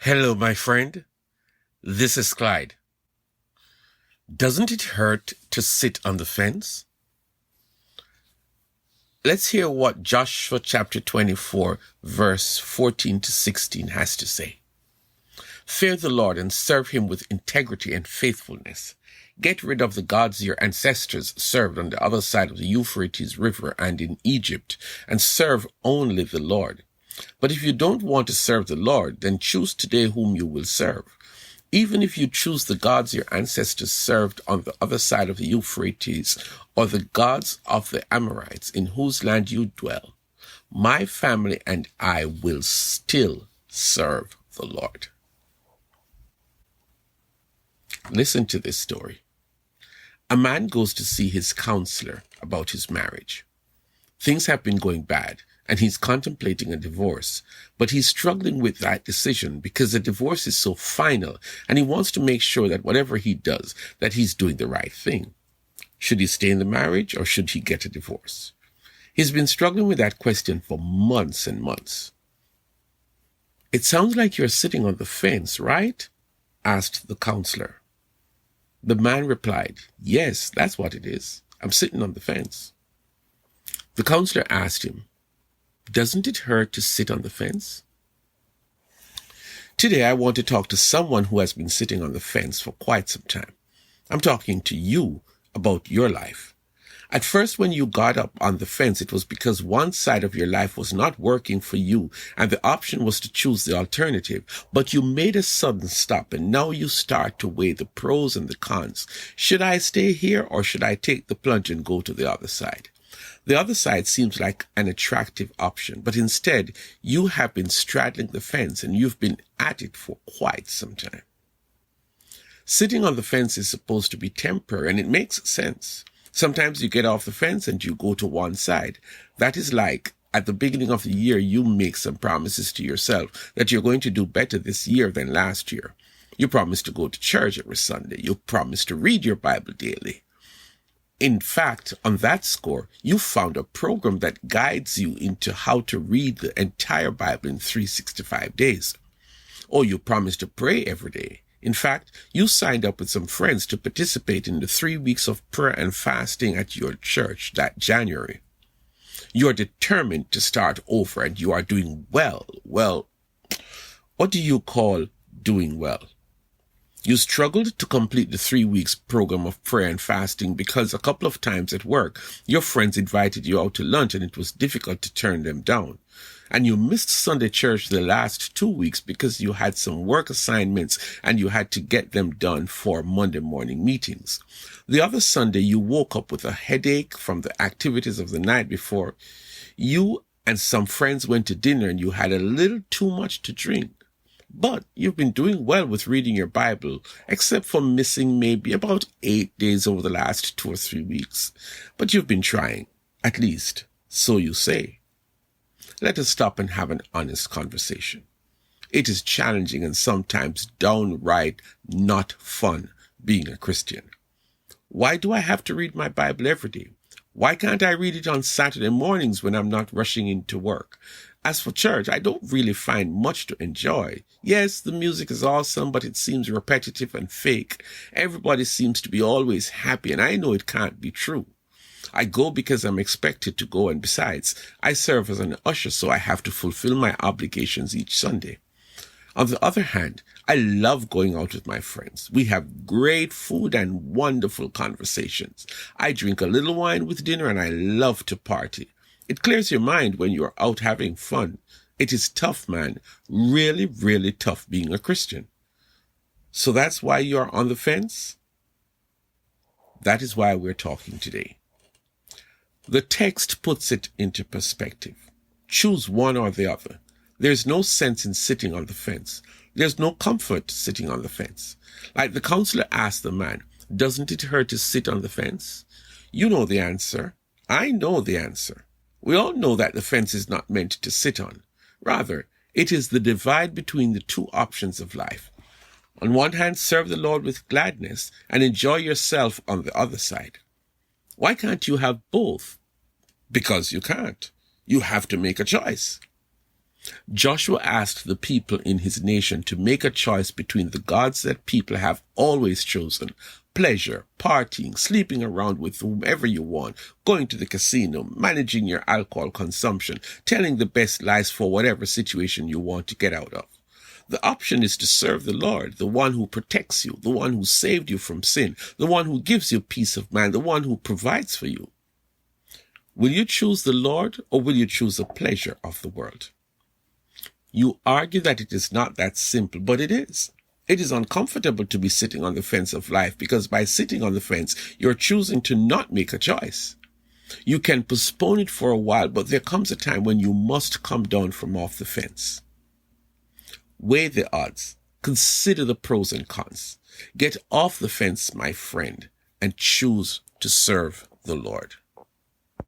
Hello, my friend. This is Clyde. Doesn't it hurt to sit on the fence? Let's hear what Joshua chapter 24, verse 14 to 16 has to say. Fear the Lord and serve him with integrity and faithfulness. Get rid of the gods your ancestors served on the other side of the Euphrates River and in Egypt, and serve only the Lord. But if you don't want to serve the Lord, then choose today whom you will serve. Even if you choose the gods your ancestors served on the other side of the Euphrates, or the gods of the Amorites in whose land you dwell, my family and I will still serve the Lord. Listen to this story. A man goes to see his counselor about his marriage. Things have been going bad, and he's contemplating a divorce, but he's struggling with that decision because the divorce is so final, and he wants to make sure that whatever he does, that he's doing the right thing. Should he stay in the marriage, or should he get a divorce? He's been struggling with that question for months and months. "It sounds like you're sitting on the fence, right?" asked the counselor. The man replied, "Yes, that's what it is. I'm sitting on the fence." The counselor asked him, "Doesn't it hurt to sit on the fence?" Today, I want to talk to someone who has been sitting on the fence for quite some time. I'm talking to you about your life. At first, when you got up on the fence, it was because one side of your life was not working for you, and the option was to choose the alternative. But you made a sudden stop, and now you start to weigh the pros and the cons. Should I stay here, or should I take the plunge and go to the other side? The other side seems like an attractive option, but instead, you have been straddling the fence, and you've been at it for quite some time. Sitting on the fence is supposed to be temporary, and it makes sense. Sometimes you get off the fence and you go to one side. That is like at the beginning of the year, you make some promises to yourself that you're going to do better this year than last year. You promise to go to church every Sunday. You promise to read your Bible daily. In fact, on that score, you found a program that guides you into how to read the entire Bible in 365 days. Or you promise to pray every day. In fact, you signed up with some friends to participate in the 3 weeks of prayer and fasting at your church that January. You are determined to start over, and you are doing well. Well, what do you call doing well? You struggled to complete the 3 weeks program of prayer and fasting because a couple of times at work, your friends invited you out to lunch and it was difficult to turn them down. And you missed Sunday church the last 2 weeks because you had some work assignments and you had to get them done for Monday morning meetings. The other Sunday, you woke up with a headache from the activities of the night before. You and some friends went to dinner and you had a little too much to drink. But you've been doing well with reading your Bible, except for missing maybe about 8 days over the last 2 or 3 weeks. But you've been trying, at least, so you say. Let us stop and have an honest conversation. It is challenging and sometimes downright not fun being a Christian. Why do I have to read my Bible every day? Why can't I read it on Saturday mornings when I'm not rushing into work? As for church, I don't really find much to enjoy. Yes, the music is awesome, but it seems repetitive and fake. Everybody seems to be always happy, and I know it can't be true. I go because I'm expected to go, and besides, I serve as an usher, so I have to fulfill my obligations each Sunday. On the other hand, I love going out with my friends. We have great food and wonderful conversations. I drink a little wine with dinner, and I love to party. It clears your mind when you're out having fun. It is tough, man. Really, really tough being a Christian. So that's why you're on the fence? That is why we're talking today. The text puts it into perspective. Choose one or the other. There's no sense in sitting on the fence. There's no comfort sitting on the fence. Like the counselor asked the man, "Doesn't it hurt to sit on the fence?" You know the answer. I know the answer. We all know that the fence is not meant to sit on. Rather, it is the divide between the two options of life. On one hand, serve the Lord with gladness and enjoy yourself on the other side. Why can't you have both? Because you can't. You have to make a choice. Joshua asked the people in his nation to make a choice between the gods that people have always chosen: pleasure, partying, sleeping around with whomever you want, going to the casino, managing your alcohol consumption, telling the best lies for whatever situation you want to get out of. The option is to serve the Lord, the one who protects you, the one who saved you from sin, the one who gives you peace of mind, the one who provides for you. Will you choose the Lord, or will you choose the pleasure of the world? You argue that it is not that simple, but it is. It is uncomfortable to be sitting on the fence of life, because by sitting on the fence, you're choosing to not make a choice. You can postpone it for a while, but there comes a time when you must come down from off the fence. Weigh the odds. Consider the pros and cons. Get off the fence, my friend, and choose to serve the Lord.